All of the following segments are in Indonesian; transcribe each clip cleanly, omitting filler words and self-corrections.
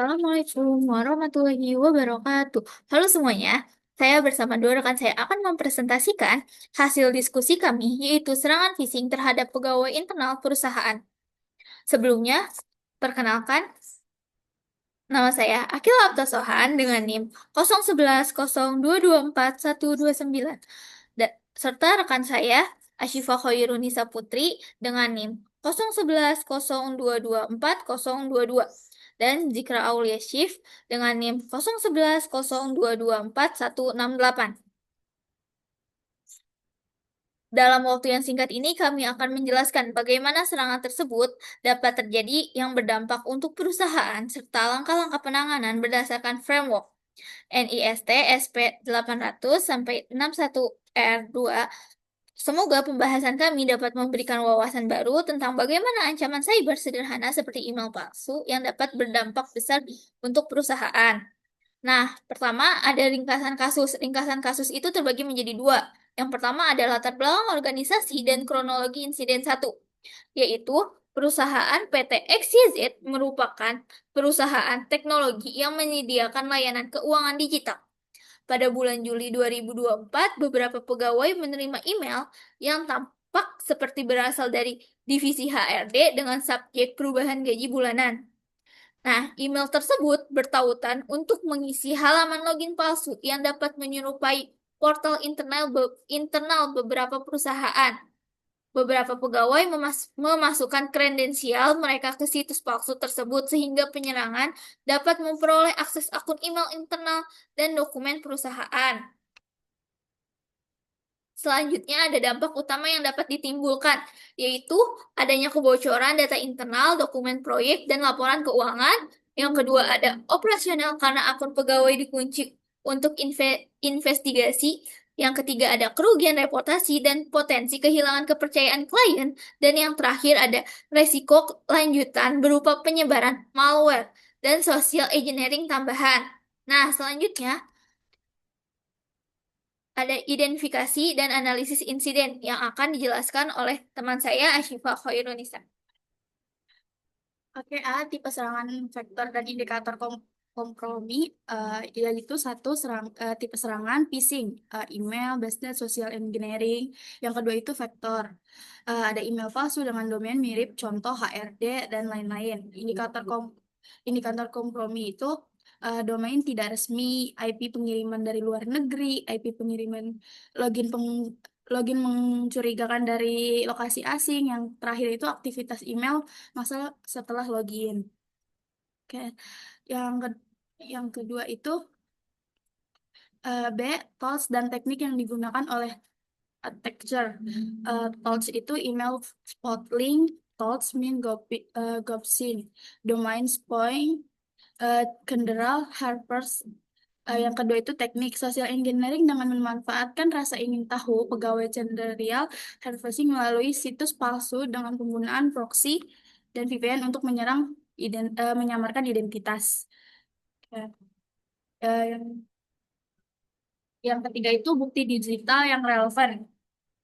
Assalamualaikum warahmatullahi wabarakatuh. Halo semuanya, saya bersama dua rekan saya akan mempresentasikan hasil diskusi kami, yaitu serangan phishing terhadap pegawai internal perusahaan. Sebelumnya, perkenalkan, nama saya Akil Abtasohan dengan NIM 0110224129 serta rekan saya Asyifa Khairunisa Putri dengan NIM 0110224022 dan Zikra Aulia Syif dengan NIM 0110224168. Dalam waktu yang singkat ini, kami akan menjelaskan bagaimana serangan tersebut dapat terjadi yang berdampak untuk perusahaan, serta langkah-langkah penanganan berdasarkan framework NIST SP 800 sampai 61R2. Semoga pembahasan kami dapat memberikan wawasan baru tentang bagaimana ancaman cyber sederhana seperti email palsu yang dapat berdampak besar untuk perusahaan. Nah, pertama ada ringkasan kasus. Ringkasan kasus itu terbagi menjadi dua. Yang pertama ada latar belakang organisasi dan kronologi insiden satu, yaitu perusahaan PT XYZ merupakan perusahaan teknologi yang menyediakan layanan keuangan digital. Pada bulan Juli 2024, beberapa pegawai menerima email yang tampak seperti berasal dari divisi HRD dengan subjek perubahan gaji bulanan. Nah, email tersebut bertautan untuk mengisi halaman login palsu yang dapat menyerupai portal internal beberapa perusahaan. Beberapa pegawai memasukkan kredensial mereka ke situs palsu tersebut sehingga penyerangan dapat memperoleh akses akun email internal dan dokumen perusahaan. Selanjutnya ada dampak utama yang dapat ditimbulkan, yaitu adanya kebocoran data internal, dokumen proyek, dan laporan keuangan. Yang kedua ada operasional karena akun pegawai dikunci untuk investigasi. Yang ketiga ada kerugian reputasi dan potensi kehilangan kepercayaan klien. Dan yang terakhir ada resiko lanjutan berupa penyebaran malware dan social engineering tambahan. Nah, selanjutnya ada identifikasi dan analisis insiden yang akan dijelaskan oleh teman saya Asyifa Khairunisa. Oke, tipe serangan vektor dan indikator kompromi yaitu tipe serangan phishing, email based social engineering. Yang kedua itu vektor. Ada email palsu dengan domain mirip contoh HRD dan lain-lain. Indikator kompromi itu domain tidak resmi, IP pengiriman dari luar negeri, IP pengiriman login login mencurigakan dari lokasi asing. Yang terakhir itu aktivitas email masa setelah login. Oke, yang ke- yang kedua itu B, tools dan teknik yang digunakan oleh attacker. Tools itu email spot link, tools mean ghosting, domain spoiling, general harpers. Yang kedua itu teknik social engineering dengan memanfaatkan rasa ingin tahu pegawai cendeриал harvesting melalui situs palsu dengan penggunaan proxy dan VPN untuk menyamarkan identitas. Ya. Yang ketiga itu bukti digital yang relevan.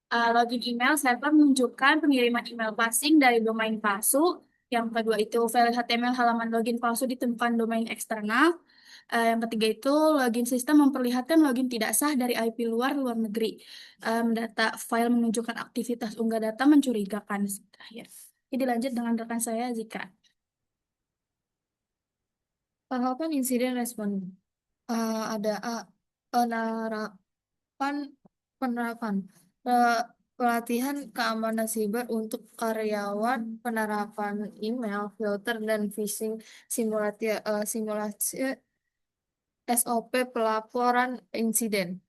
Login email server menunjukkan pengiriman email passing dari domain palsu. Yang kedua itu file HTML halaman login palsu ditemukan domain eksternal. Yang ketiga itu login sistem memperlihatkan login tidak sah dari IP luar negeri. Data file menunjukkan aktivitas unggah data mencurigakan. Terakhir. Jadi lanjut dengan rekan saya Zika. Tahapan insiden respon. Ada penerapan penerapan pelatihan keamanan siber untuk karyawan, penerapan email filter dan phishing simulasi SOP pelaporan insiden.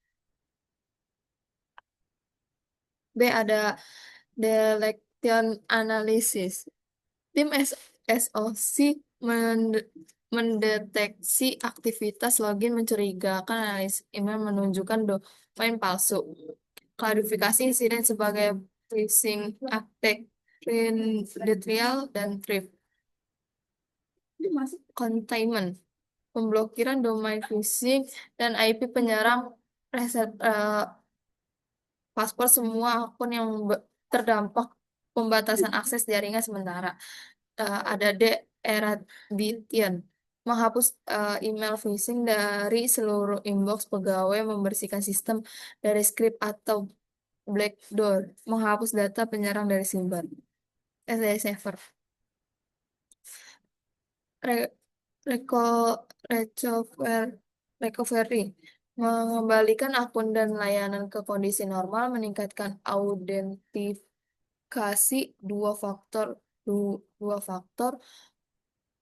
B ada detection analysis. Tim SOC mendeteksi aktivitas login mencurigakan, analis email menunjukkan domain palsu. Klarifikasi insiden sebagai phishing attack, denial, dan thrift. Containment, pemblokiran domain phishing dan IP penyerang reset paspor semua akun yang terdampak pembatasan akses jaringan sementara. Ada D. Eradication, menghapus email phishing dari seluruh inbox pegawai, membersihkan sistem dari script atau backdoor, menghapus data penyerang dari dari server. Re- reco- recovery, mengembalikan akun dan layanan ke kondisi normal, meningkatkan autentikasi dua faktor,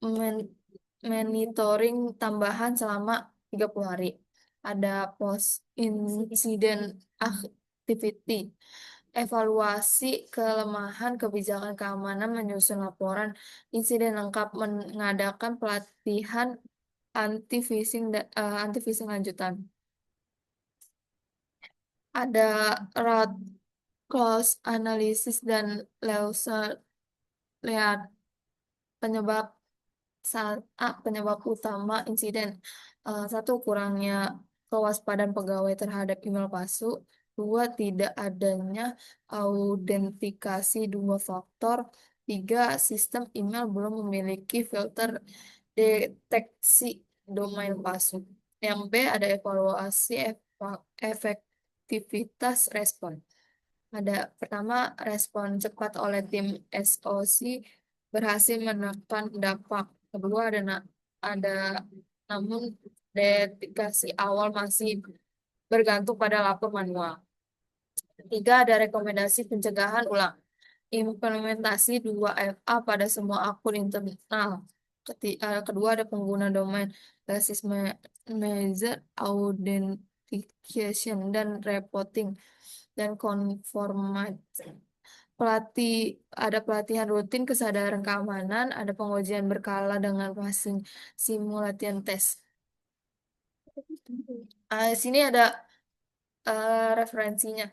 men- monitoring tambahan selama 30 hari. Ada post incident activity, evaluasi kelemahan kebijakan keamanan, menyusun laporan insiden lengkap, mengadakan pelatihan anti phishing lanjutan. Ada root cause analysis dan lihat penyebab penyebab utama insiden. Satu, kurangnya kewaspadaan pegawai terhadap email palsu. Dua, tidak adanya autentikasi dua faktor. Tiga, sistem email belum memiliki filter deteksi domain palsu. Yang B, ada evaluasi efektivitas respon. Ada pertama, respon cepat oleh tim SOC berhasil menekan dampak. Kedua, ada namun deteksi awal masih bergantung pada lapor manual. Ketiga, ada rekomendasi pencegahan ulang. Implementasi 2FA pada semua akun internal. Kedua, ada pengguna domain basis manager authentication dan reporting dan conformity. Ada pelatihan rutin kesadaran keamanan, ada pengujian berkala dengan passing simulation test. Sini ada referensinya.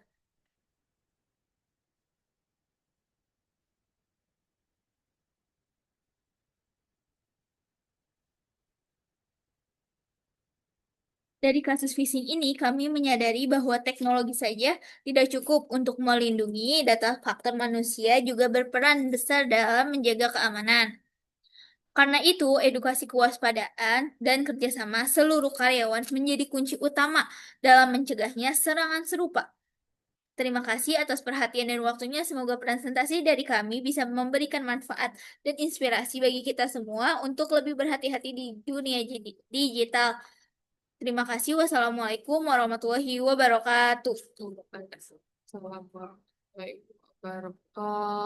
Dari kasus phishing ini, kami menyadari bahwa teknologi saja tidak cukup untuk melindungi data faktor manusia, juga berperan besar dalam menjaga keamanan. Karena itu, edukasi kewaspadaan dan kerjasama seluruh karyawan menjadi kunci utama dalam mencegahnya serangan serupa. Terima kasih atas perhatian dan waktunya. Semoga presentasi dari kami bisa memberikan manfaat dan inspirasi bagi kita semua untuk lebih berhati-hati di dunia digital. Terima kasih. Wassalamualaikum warahmatullahi wabarakatuh. Assalamualaikum warahmatullahi wabarakatuh.